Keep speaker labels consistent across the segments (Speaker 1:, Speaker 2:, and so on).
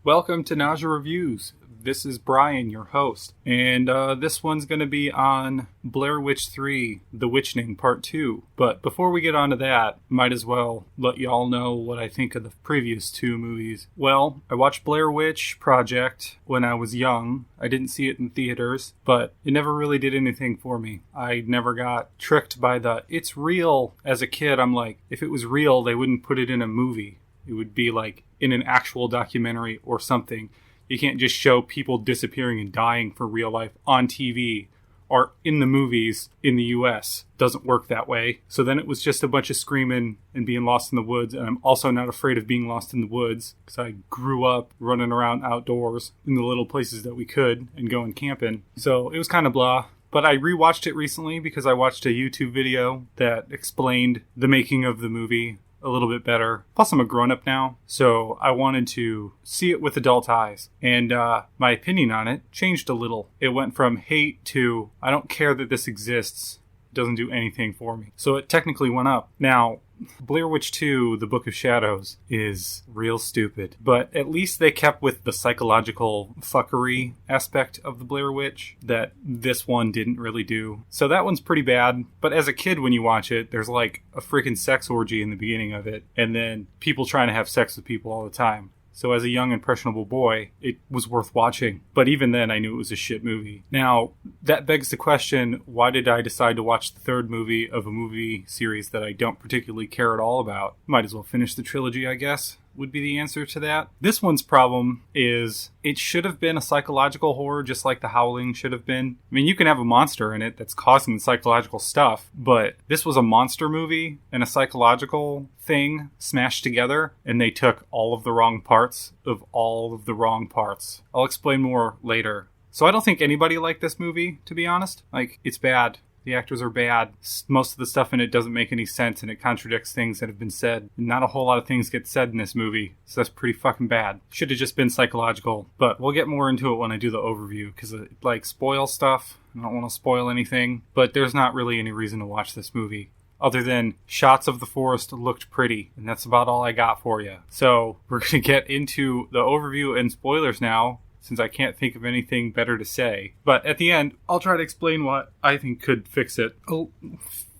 Speaker 1: Welcome to Nausea Reviews. This is Brian, your host, and this one's going to be on Blair Witch 3, The Witching Part 2. But before we get on to that, might as well let y'all know what I think of the previous two movies. Well, I watched Blair Witch Project when I was young. I didn't see it in theaters, but it never really did anything for me. I never got tricked by the, it's real. As a kid, I'm like, if it was real, they wouldn't put it in a movie. It would be like in an actual documentary or something. You can't just show people disappearing and dying for real life on TV or in the movies in the US. Doesn't work that way. So then it was just a bunch of screaming and being lost in the woods. And I'm also not afraid of being lost in the woods because I grew up running around outdoors in the little places that we could and going camping. So it was kind of blah. But I rewatched it recently because I watched a YouTube video that explained the making of the movie a little bit better. Plus, I'm a grown-up now, so I wanted to see it with adult eyes. And my opinion on it changed a little. It went from hate to, I don't care that this exists. It doesn't do anything for me. So it technically went up. Now, Blair Witch 2, The Book of Shadows, is real stupid. But at least they kept with the psychological fuckery aspect of the Blair Witch that this one didn't really do. So that one's pretty bad. But as a kid, when you watch it, there's like a freaking sex orgy in the beginning of it. And then people trying to have sex with people all the time. So as a young, impressionable boy, it was worth watching. But even then, I knew it was a shit movie. Now, that begs the question, why did I decide to watch the third movie of a movie series that I don't particularly care at all about? Might as well finish the trilogy, I guess, would be the answer to that. This one's problem is it should have been a psychological horror just like The Howling should have been. I mean, you can have a monster in it that's causing the psychological stuff, but this was a monster movie and a psychological thing smashed together, and they took all of the wrong parts of all of the wrong parts. I'll explain more later. So I don't think anybody liked this movie, to be honest. Like, it's bad. The actors are bad. Most of the stuff in it doesn't make any sense, and it contradicts things that have been said. Not a whole lot of things get said in this movie, so that's pretty fucking bad. Should have just been psychological, but we'll get more into it when I do the overview, because it, spoils stuff. I don't want to spoil anything, but there's not really any reason to watch this movie, other than shots of the forest looked pretty, and that's about all I got for you. So, we're going to get into the overview and spoilers now, since I can't think of anything better to say. But at the end, I'll try to explain what I think could fix it. Oh,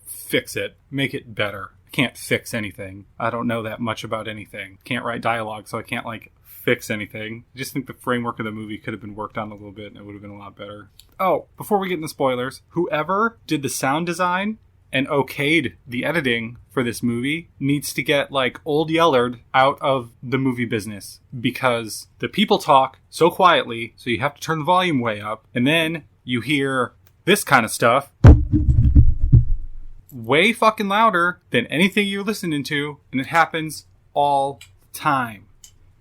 Speaker 1: fix it. Make it better. I can't fix anything. I don't know that much about anything. Can't write dialogue, so I can't, fix anything. I just think the framework of the movie could have been worked on a little bit, and it would have been a lot better. Oh, before we get into spoilers, whoever did the sound design and okayed the editing for this movie needs to get, Old Yellard out of the movie business. Because the people talk so quietly, so you have to turn the volume way up. And then you hear this kind of stuff way fucking louder than anything you're listening to. And it happens all the time.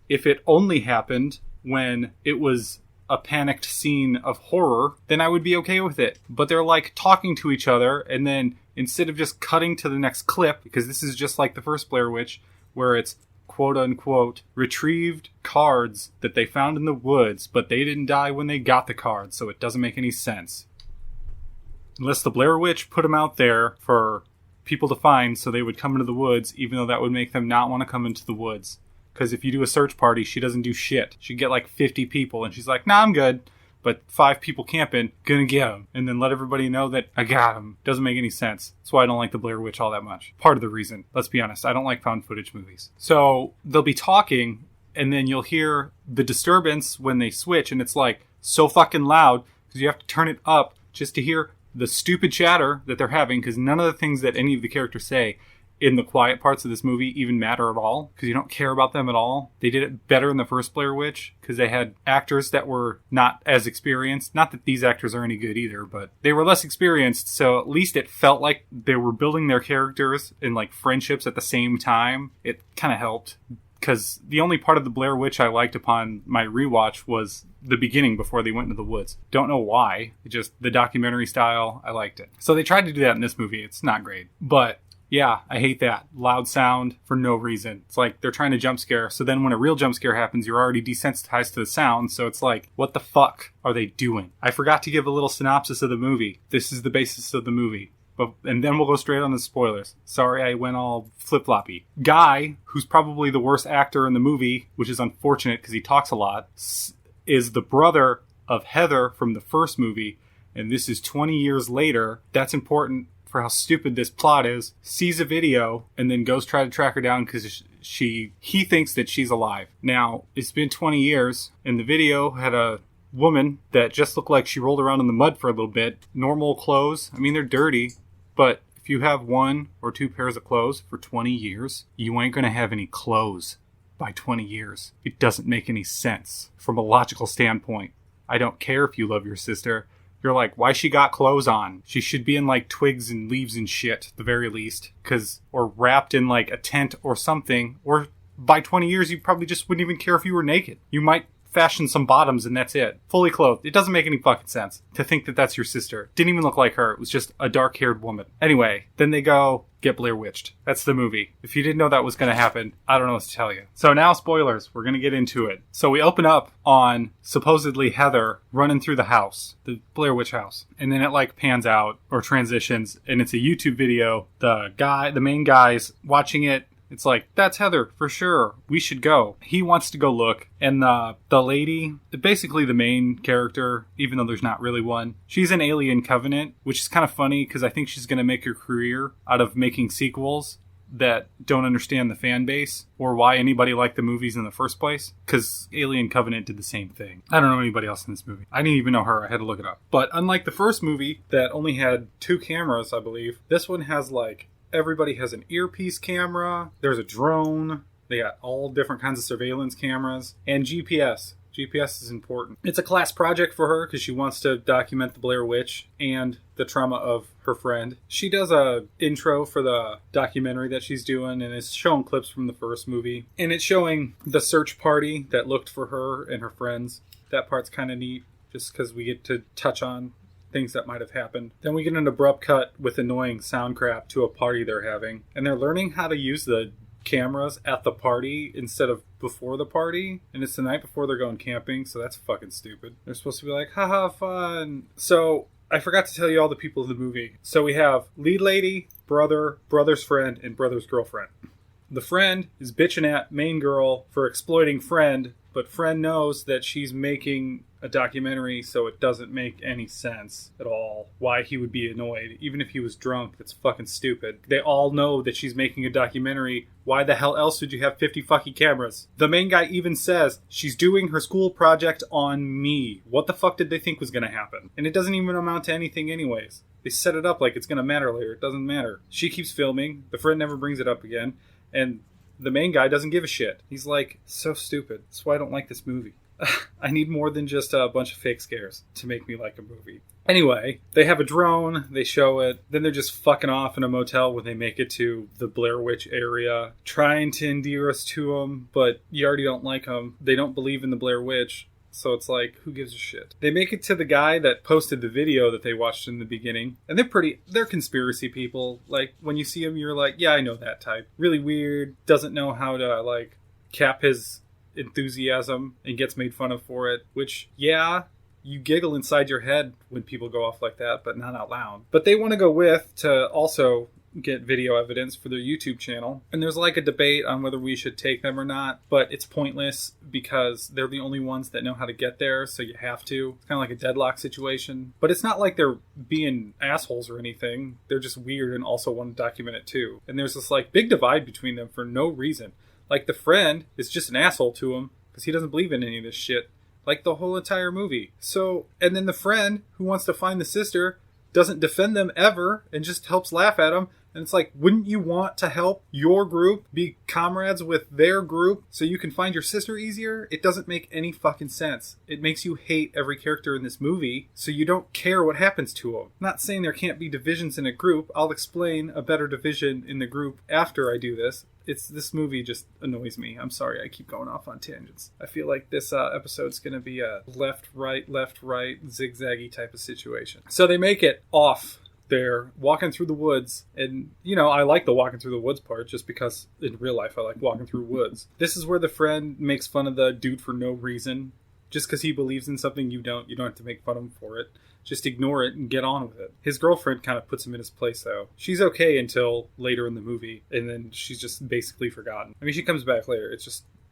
Speaker 1: If it only happened when it was a panicked scene of horror, then I would be okay with it. But they're talking to each other, and then instead of just cutting to the next clip, because this is just like the first Blair Witch, where it's quote-unquote retrieved cards that they found in the woods, but they didn't die when they got the cards, so it doesn't make any sense. Unless the Blair Witch put them out there for people to find so they would come into the woods, even though that would make them not want to come into the woods. Because if you do a search party, she doesn't do shit. She'd get 50 people, and she's like, nah, I'm good. But 5 people camping, gonna get them. And then let everybody know that I got them. Doesn't make any sense. That's why I don't like the Blair Witch all that much. Part of the reason. Let's be honest. I don't like found footage movies. So they'll be talking, and then you'll hear the disturbance when they switch, and it's so fucking loud, because you have to turn it up just to hear the stupid chatter that they're having, because none of the things that any of the characters say in the quiet parts of this movie even matter at all, because you don't care about them at all. They did it better in the first Blair Witch, because they had actors that were not as experienced. Not that these actors are any good either, but they were less experienced, so at least it felt like they were building their characters and friendships at the same time. It kind of helped, because the only part of the Blair Witch I liked upon my rewatch was the beginning before they went into the woods. Don't know why. Just the documentary style, I liked it. So they tried to do that in this movie. It's not great, but yeah, I hate that. Loud sound for no reason. It's they're trying to jump scare. So then when a real jump scare happens, you're already desensitized to the sound. So it's what the fuck are they doing? I forgot to give a little synopsis of the movie. This is the basis of the movie. And then we'll go straight on the spoilers. Sorry, I went all flip-floppy. Guy, who's probably the worst actor in the movie, which is unfortunate because he talks a lot, is the brother of Heather from the first movie. And this is 20 years later. That's important for how stupid this plot is. Sees a video and then goes try to track her down because he thinks that she's alive. Now, it's been 20 years, and the video had a woman that just looked like she rolled around in the mud for a little bit. Normal clothes. I mean, they're dirty, but if you have 1 or 2 pairs of clothes for 20 years, you ain't going to have any clothes by 20 years. It doesn't make any sense from a logical standpoint. I don't care if you love your sister. You're like, why she got clothes on? She should be in like twigs and leaves and shit, at the very least. Or wrapped in like a tent or something. Or by 20 years, you probably just wouldn't even care if you were naked. You might fashion some bottoms and that's it. Fully clothed. It doesn't make any fucking sense to think that that's your sister. Didn't even look like her. It was just a dark-haired woman. Anyway, then they go get Blair Witched. That's the movie. If you didn't know that was going to happen, I don't know what to tell you. So now spoilers. We're going to get into it. So we open up on supposedly Heather running through the house, the Blair Witch house. And then it like pans out or transitions and it's a YouTube video. The main guy's watching it. It's like, that's Heather, for sure. We should go. He wants to go look. And the lady, basically the main character, even though there's not really one, she's an Alien Covenant, which is kind of funny because I think she's going to make her career out of making sequels that don't understand the fan base or why anybody liked the movies in the first place. Because Alien Covenant did the same thing. I don't know anybody else in this movie. I didn't even know her. I had to look it up. But unlike the first movie that only had 2 cameras, I believe, this one has like... Everybody has an earpiece camera. There's a drone. They got all different kinds of surveillance cameras. And GPS. GPS is important. It's a class project for her because she wants to document the Blair Witch and the trauma of her friend. She does a intro for the documentary that she's doing, and it's showing clips from the first movie. And it's showing the search party that looked for her and her friends. That part's kind of neat just because we get to touch on things that might have happened. Then we get an abrupt cut with annoying sound crap to a party they're having. And they're learning how to use the cameras at the party instead of before the party. And it's the night before they're going camping, so that's fucking stupid. They're supposed to be like, haha, fun. So I forgot to tell you all the people in the movie. So we have lead lady, brother, brother's friend, and brother's girlfriend. The friend is bitching at main girl for exploiting friend, but friend knows that she's making a documentary, so it doesn't make any sense at all why he would be annoyed. Even if he was drunk, that's fucking stupid. They all know that she's making a documentary. Why the hell else would you have 50 fucking cameras? The main guy even says, she's doing her school project on me. What the fuck did they think was going to happen? And it doesn't even amount to anything anyways. They set it up like it's going to matter later. It doesn't matter. She keeps filming. The friend never brings it up again. And the main guy doesn't give a shit. He's like, so stupid. That's why I don't like this movie. I need more than just a bunch of fake scares to make me like a movie. Anyway, they have a drone, they show it, then they're just fucking off in a motel when they make it to the Blair Witch area, trying to endear us to them, but you already don't like them. They don't believe in the Blair Witch, so it's like, who gives a shit? They make it to the guy that posted the video that they watched in the beginning, and they're conspiracy people. Like, when you see them, you're like, yeah, I know that type. Really weird, doesn't know how to, like, cap his enthusiasm and gets made fun of for it, which, yeah, you giggle inside your head when people go off like that, but not out loud. But they want to go with to also get video evidence for their YouTube channel. And there's like a debate on whether we should take them or not, but it's pointless because they're the only ones that know how to get there, so you have to. It's kind of like a deadlock situation. But it's not like they're being assholes or anything. They're just weird and also want to document it too. And there's this like big divide between them for no reason. Like, the friend is just an asshole to him because he doesn't believe in any of this shit. Like, the whole entire movie. So, and then the friend who wants to find the sister doesn't defend them ever and just helps laugh at them. And it's like, wouldn't you want to help your group be comrades with their group so you can find your sister easier? It doesn't make any fucking sense. It makes you hate every character in this movie so you don't care what happens to them. I'm not saying there can't be divisions in a group. I'll explain a better division in the group after I do this. This movie just annoys me. I'm sorry, I keep going off on tangents. I feel like this episode's going to be a left, right, zigzaggy type of situation. So they make it off. They're walking through the woods, and, you know, I like the walking through the woods part just because in real life I like walking through woods. This is where the friend makes fun of the dude for no reason, Just because he believes in something you don't have to make fun of him for it. Just ignore it and get on with it. His girlfriend kind of puts him in his place, though. She's okay until later in the movie, and then she's just basically forgotten. I mean, she comes back later.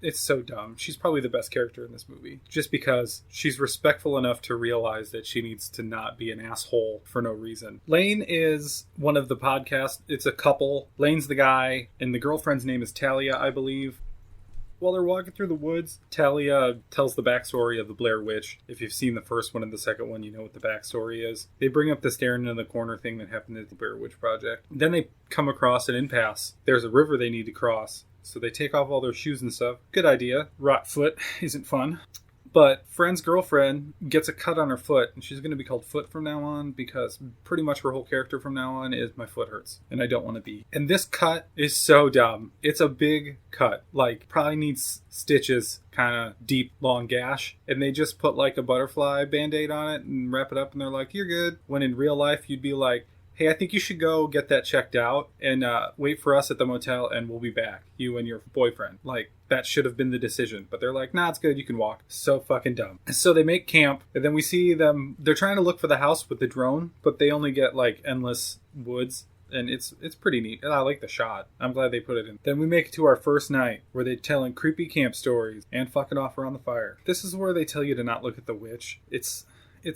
Speaker 1: It's so dumb. She's probably the best character in this movie. Just because she's respectful enough to realize that she needs to not be an asshole for no reason. Lane is one of the podcast. It's a couple. Lane's the guy, and the girlfriend's name is Talia, I believe. While they're walking through the woods, Talia tells the backstory of the Blair Witch. If you've seen the first one and the second one, you know what the backstory is. They bring up the staring in the corner thing that happened at the Blair Witch Project. Then they come across an impasse. There's a river they need to cross. So they take off all their shoes and stuff. Good idea. Rot foot isn't fun. But friend's girlfriend gets a cut on her foot, and she's going to be called Foot from now on because pretty much her whole character from now on is my foot hurts, and I don't want to be. And this cut is so dumb. It's a big cut. Like, probably needs stitches, kind of deep, long gash. And they just put like a butterfly band-aid on it and wrap it up, and they're like, you're good. When in real life, you'd be like, hey, I think you should go get that checked out and wait for us at the motel and we'll be back, you and your boyfriend. Like, that should have been the decision. But they're like, nah, it's good, you can walk. So fucking dumb. So they make camp, and then we see them, they're trying to look for the house with the drone, but they only get like endless woods. And it's pretty neat. I like the shot. I'm glad they put it in. Then we make it to our first night where they're telling creepy camp stories and fucking off around the fire. This is where they tell you to not look at the witch. It's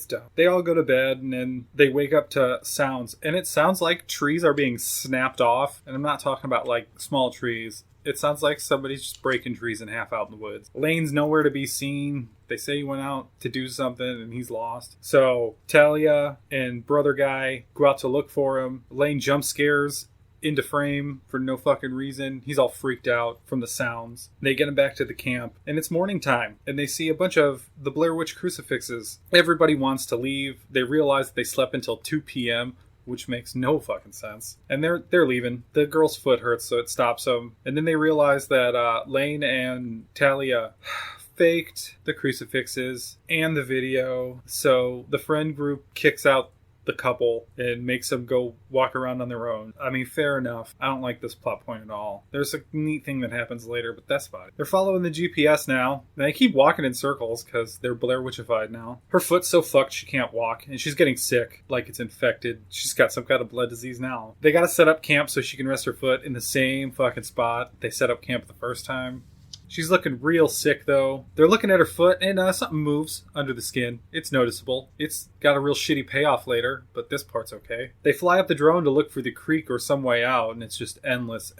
Speaker 1: dumb. They all go to bed, and then they wake up to sounds. And it sounds like trees are being snapped off. And I'm not talking about, like, small trees. It sounds like somebody's just breaking trees in half out in the woods. Lane's nowhere to be seen. They say he went out to do something, and he's lost. So Talia and brother guy go out to look for him. Lane jump scares into frame for no fucking reason. He's all freaked out from the sounds. They get him back to the camp, and it's morning time, and they see a bunch of the Blair Witch crucifixes. Everybody wants to leave. They realize that they slept until 2 p.m., which makes no fucking sense. And they're leaving. The girl's foot hurts, so it stops them. And then they realize that Lane and Talia faked the crucifixes and the video. So the friend group kicks out the couple and makes them go walk around on their own. I mean, fair enough. I don't like this plot point at all. There's a neat thing that happens later, but that's fine. They're following the GPS now, and they keep walking in circles because they're Blair Witchified now. Her foot's so fucked she can't walk, and she's getting sick, like it's infected. She's got some kind of blood disease now. They gotta set up camp so she can rest her foot in the same fucking spot they set up camp the first time. She's looking real sick, though. They're looking at her foot, and something moves under the skin. It's noticeable. It's got a real shitty payoff later, but this part's okay. They fly up the drone to look for the creek or some way out, and it's just endless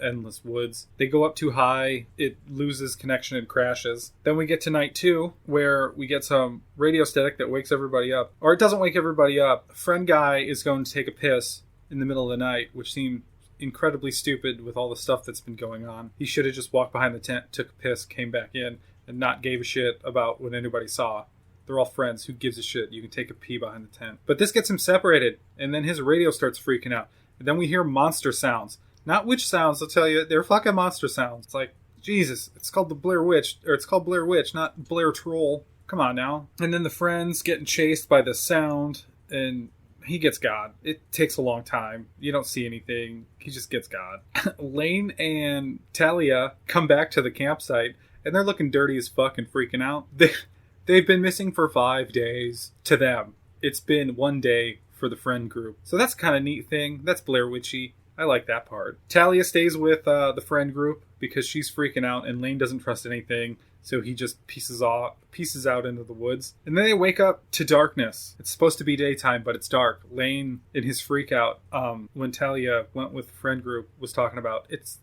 Speaker 1: woods. They go up too high. It loses connection and crashes. Then we get to night 2, where we get some radio static that wakes everybody up. Or it doesn't wake everybody up. A friend guy is going to take a piss in the middle of the night, which seemed incredibly stupid with all the stuff that's been going on. He should have just walked behind the tent, took a piss, came back in, and not gave a shit about what anybody saw. They're all friends. Who gives a shit? You can take a pee behind the tent. But this gets him separated, and then his radio starts freaking out. And then we hear monster sounds. Not witch sounds, I'll tell you. They're fucking monster sounds. It's like, Jesus, it's called the Blair Witch, or it's called Blair Witch, not Blair Troll. Come on now. And then the friends getting chased by the sound, and he gets God. It takes a long time. You don't see anything. He just gets God. Lane and Talia come back to the campsite, and they're looking dirty as fuck and freaking out. They've been missing for 5 days. To them, it's been 1 day for the friend group. So that's kind of a neat thing. That's Blair Witchy. I like that part. Talia stays with the friend group because she's freaking out, and Lane doesn't trust anything. So he just pieces out into the woods. And then they wake up to darkness. It's supposed to be daytime, but it's dark. Lane, in his freak out, when Talia went with the friend group, was talking about it's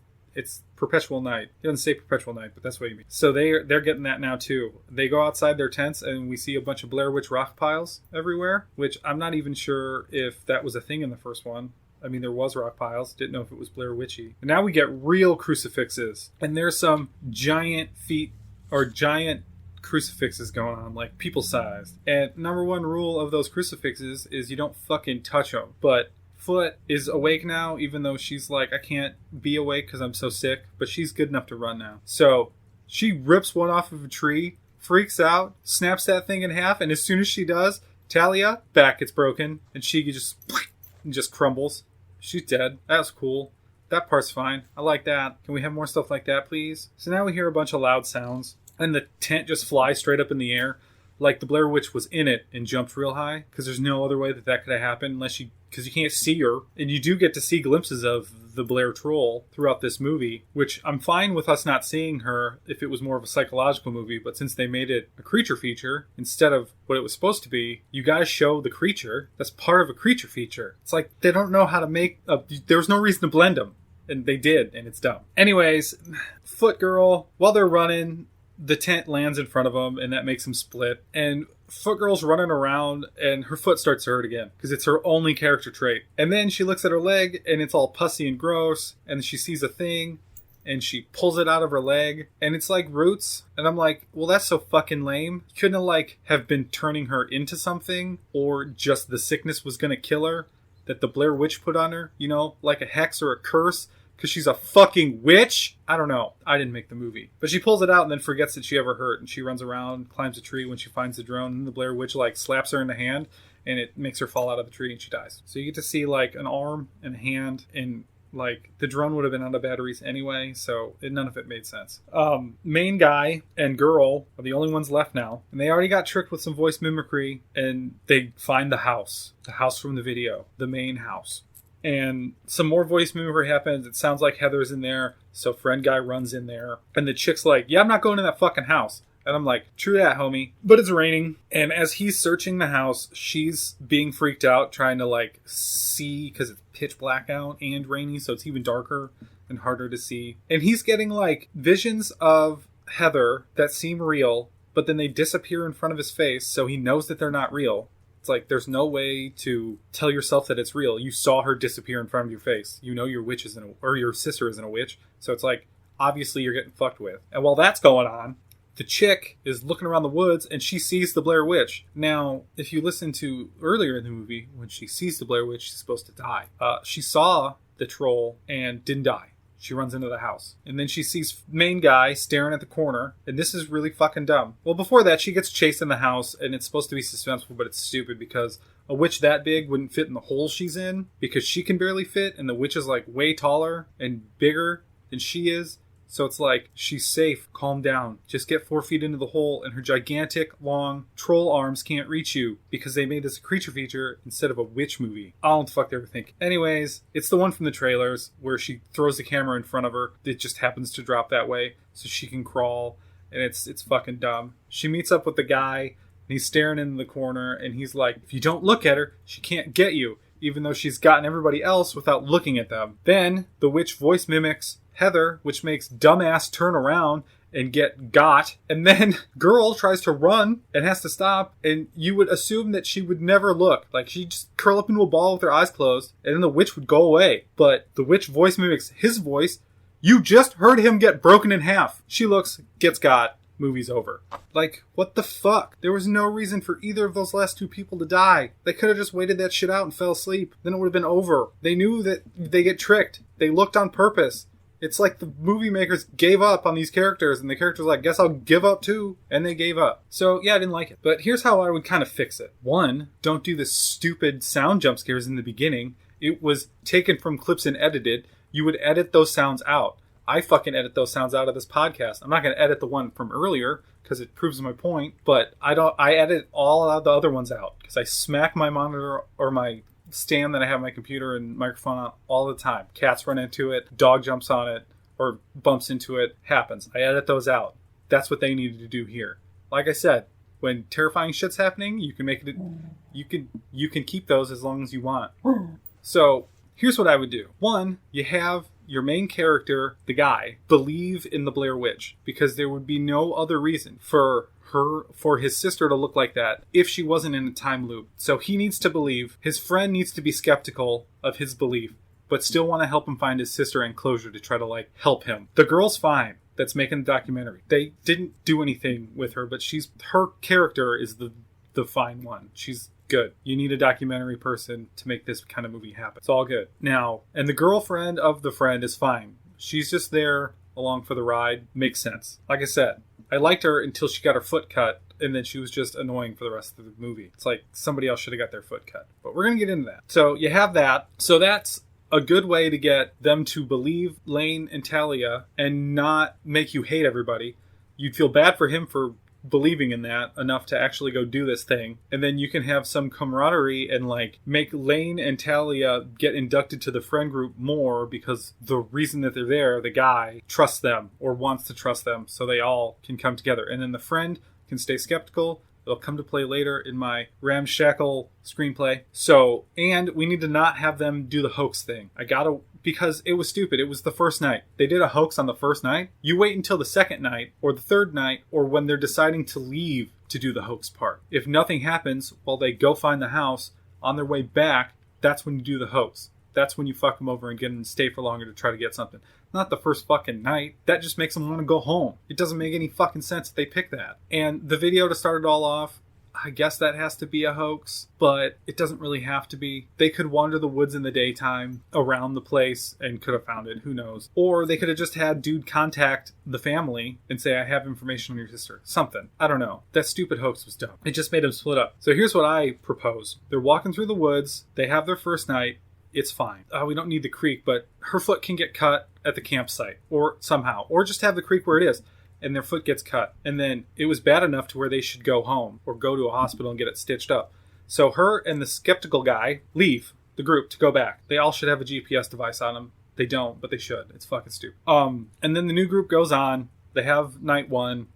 Speaker 1: perpetual night. He doesn't say perpetual night, but that's what he means. So they're getting that now too. They go outside their tents, and we see a bunch of Blair Witch rock piles everywhere, which I'm not even sure if that was a thing in the first one. I mean, there was rock piles. Didn't know if it was Blair Witchy. And now we get real crucifixes. And there's some giant feet or giant crucifixes going on, like people-sized. And number one rule of those crucifixes is you don't fucking touch them. But Foot is awake now, even though she's like, I can't be awake because I'm so sick. But she's good enough to run now. So she rips one off of a tree, freaks out, snaps that thing in half, and as soon as she does, Talia, back gets broken, and she just crumbles. She's dead. That's cool. That part's fine. I like that. Can we have more stuff like that, please? So now we hear a bunch of loud sounds, and the tent just flies straight up in the air. like the Blair Witch was in it and jumped real high, because there's no other way that could have happened because you can't see her. And you do get to see glimpses of the Blair troll throughout this movie, which I'm fine with us not seeing her if it was more of a psychological movie, but since they made it a creature feature instead of what it was supposed to be, you gotta show the creature. That's part of a creature feature. It's like they don't know how to make there's no reason to blend them, and they did, and it's dumb. Anyways, Foot Girl, while they're running, the tent lands in front of them, and that makes them split. And Foot Girl's running around, and her foot starts to hurt again, because it's her only character trait. And then she looks at her leg, and it's all pussy and gross, and she sees a thing, and she pulls it out of her leg, and it's like roots. And I'm like, well, that's so fucking lame. You couldn't have been turning her into something, or just the sickness was gonna kill her that the Blair Witch put on her, like a hex or a curse, because she's a fucking witch? I don't know. I didn't make the movie. But she pulls it out and then forgets that she ever hurt. And she runs around, climbs a tree when she finds the drone. And the Blair Witch, slaps her in the hand. And it makes her fall out of the tree and she dies. So you get to see, an arm and a hand. And, the drone would have been out of batteries anyway. So none of it made sense. Main guy and girl are the only ones left now. And they already got tricked with some voice mimicry. And they find the house. The house from the video. The main house. And some more voice mimicry happens. It sounds like Heather's in there. So friend guy runs in there. And the chick's like, yeah, I'm not going in that fucking house. And I'm like, true that, homie. But it's raining. And as he's searching the house, she's being freaked out, trying to see, because it's pitch black out and rainy. So it's even darker and harder to see. And he's getting visions of Heather that seem real, but then they disappear in front of his face. So he knows that they're not real. It's there's no way to tell yourself that it's real. You saw her disappear in front of your face. You know your your sister isn't a witch. So it's obviously you're getting fucked with. And while that's going on, the chick is looking around the woods and she sees the Blair Witch. Now, if you listen to earlier in the movie, when she sees the Blair Witch, she's supposed to die. She saw the troll and didn't die. She runs into the house. And then she sees main guy staring at the corner. And this is really fucking dumb. Well, before that, she gets chased in the house. And it's supposed to be suspenseful, but it's stupid because a witch that big wouldn't fit in the hole she's in. Because she can barely fit. And the witch is way taller and bigger than she is. So it's she's safe. Calm down. Just get 4 feet into the hole and her gigantic, long troll arms can't reach you because they made this a creature feature instead of a witch movie. I don't know what the fuck they were thinking. Anyways, it's the one from the trailers where she throws the camera in front of her. It just happens to drop that way so she can crawl. And it's fucking dumb. She meets up with the guy and he's staring in the corner and he's like, if you don't look at her, she can't get you. Even though she's gotten everybody else without looking at them. Then the witch voice mimics Heather, which makes dumbass turn around and get got. And then girl tries to run and has to stop. And you would assume that she would never look. She'd just curl up into a ball with her eyes closed. And then the witch would go away. But the witch voice mimics his voice. You just heard him get broken in half. She looks, gets got. Movie's over. What the fuck? There was no reason for either of those last two people to die. They could have just waited that shit out and fell asleep. Then it would have been over. They knew that they get tricked. They looked on purpose. It's the movie makers gave up on these characters, and the character's guess I'll give up too. And they gave up. So, yeah, I didn't like it. But here's how I would kind of fix it. One, don't do the stupid sound jump scares in the beginning. It was taken from clips and edited. You would edit those sounds out. I fucking edit those sounds out of this podcast. I'm not going to edit the one from earlier because it proves my point, but I edit all of the other ones out because I smack my monitor or my stand that I have my computer and microphone on all the time. Cats run into it, dog jumps on it or bumps into it, happens. I edit those out. That's what they needed to do here. Like I said, when terrifying shit's happening, you can make it, you can keep those as long as you want. So here's what I would do. One, you have your main character, the guy, believe in the Blair Witch because there would be no other reason for his sister to look like that if she wasn't in a time loop. So he needs to believe. His friend needs to be skeptical of his belief, but still want to help him find his sister and closure to try to help him. The girl's fine. That's making the documentary. They didn't do anything with her, but her character is the fine one. She's good. You need a documentary person to make this kind of movie happen. It's all good. Now, and the girlfriend of the friend is fine. She's just there along for the ride. Makes sense. Like I said, I liked her until she got her foot cut, and then she was just annoying for the rest of the movie. It's somebody else should have got their foot cut. But we're going to get into that. So you have that. So that's a good way to get them to believe Lane and Talia and not make you hate everybody. You'd feel bad for him for believing in that enough to actually go do this thing. And then you can have some camaraderie and like make Lane and Talia get inducted to the friend group more because the reason that they're there, the guy trusts them or wants to trust them, so they all can come together. And then the friend can stay skeptical. It'll come to play later in my ramshackle screenplay. So, and we need to not have them do the hoax thing. Because it was stupid. It was the first night. They did a hoax on the first night. You wait until the second night or the third night or when they're deciding to leave to do the hoax part. If nothing happens while they go find the house, on their way back, that's when you do the hoax. That's when you fuck them over and get them to stay for longer to try to get something. Not the first fucking night. That just makes them want to go home. It doesn't make any fucking sense that they pick that. And the video to start it all off, I guess that has to be a hoax, but it doesn't really have to be. They could wander the woods in the daytime around the place and could have found it. Who knows? Or they could have just had dude contact the family and say, I have information on your sister. Something. I don't know. That stupid hoax was dumb. It just made them split up. So here's what I propose. They're walking through the woods. They have their first night. It's fine. We don't need the creek, but her foot can get cut at the campsite or somehow. Or just have the creek where it is. And their foot gets cut. And then it was bad enough to where they should go home or go to a hospital and get it stitched up. So her and the skeptical guy leave the group to go back. They all should have a GPS device on them. They don't, but they should. It's fucking stupid. And then the new group goes on. They have night one.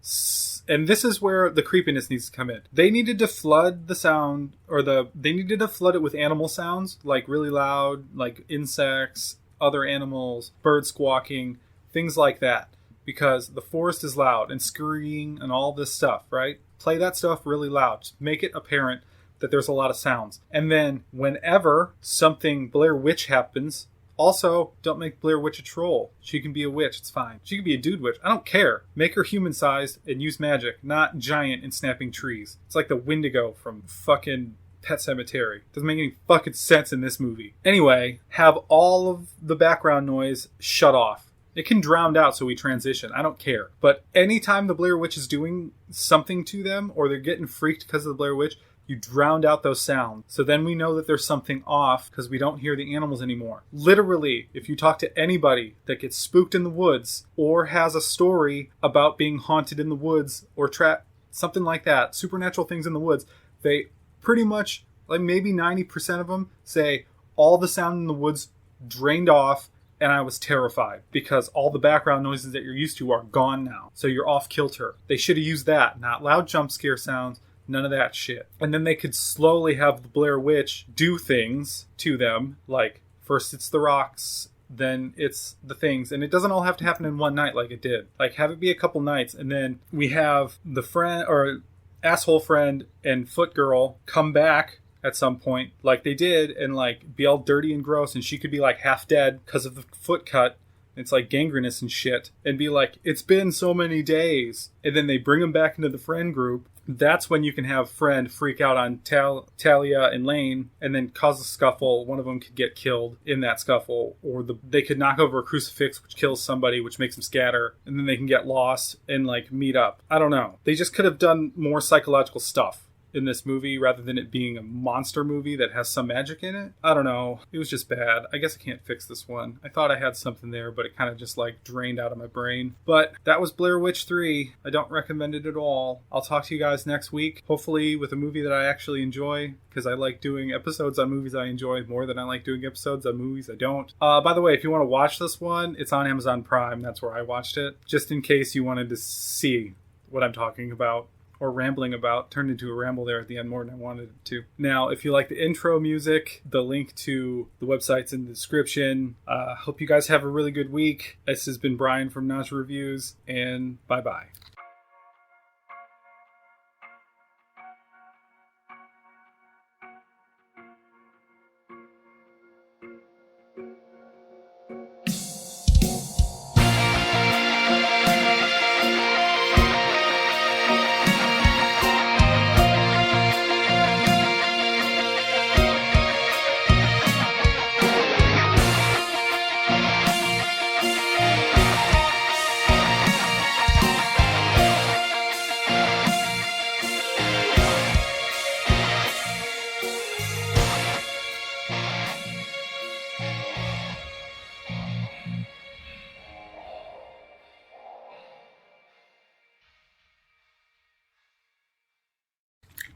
Speaker 1: And this is where the creepiness needs to come in. They needed to flood the sound, they needed to flood it with animal sounds, like really loud, like insects, other animals, birds squawking, things like that. Because the forest is loud and scurrying and all this stuff, right? Play that stuff really loud. Just make it apparent that there's a lot of sounds. And then whenever something Blair Witch happens, also don't make Blair Witch a troll. She can be a witch. It's fine. She can be a dude witch. I don't care. Make her human-sized and use magic, not giant and snapping trees. It's like the Wendigo from fucking Pet Sematary. Doesn't make any fucking sense in this movie. Anyway, have all of the background noise shut off. It can drown out so we transition. I don't care. But anytime the Blair Witch is doing something to them or they're getting freaked because of the Blair Witch, you drowned out those sounds. So then we know that there's something off because we don't hear the animals anymore. Literally, if you talk to anybody that gets spooked in the woods or has a story about being haunted in the woods or something like that, supernatural things in the woods, they pretty much, like maybe 90% of them say all the sound in the woods drained off. And I was terrified because all the background noises that you're used to are gone now. So you're off kilter. They should have used that. Not loud jump scare sounds. None of that shit. And then they could slowly have the Blair Witch do things to them. Like, first it's the rocks, then it's the things. And it doesn't all have to happen in one night like it did. Like, have it be a couple nights. And then we have the friend, or asshole friend and foot girl come back at some point like they did and like be all dirty and gross, and she could be like half dead because of the foot cut. It's like gangrenous and shit, and be like, it's been so many days. And then they bring them back into the friend group. That's when you can have friend freak out on Talia and Lane and then cause a scuffle. One of them could get killed in that scuffle, or they could knock over a crucifix, which kills somebody, which makes them scatter, and then they can get lost and like meet up. I don't know. They just could have done more psychological stuff in this movie rather than it being a monster movie that has some magic in it. I don't know. It was just bad. I guess I can't fix this one. I thought I had something there, but it kind of just like drained out of my brain. But that was Blair Witch 3. I don't recommend it at all. I'll talk to you guys next week, hopefully with a movie that I actually enjoy, because I like doing episodes on movies I enjoy more than I like doing episodes on movies I don't. By the way, if you want to watch this one, it's on Amazon Prime. That's where I watched it, just in case you wanted to see what I'm talking about. Or rambling about, turned into a ramble there at the end more than I wanted it to. Now, if you like the intro music, the link to the website's in the description. Hope you guys have a really good week. This has been Brian from Nausea Reviews, and bye-bye.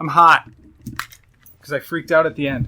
Speaker 1: I'm hot. Because I freaked out at the end.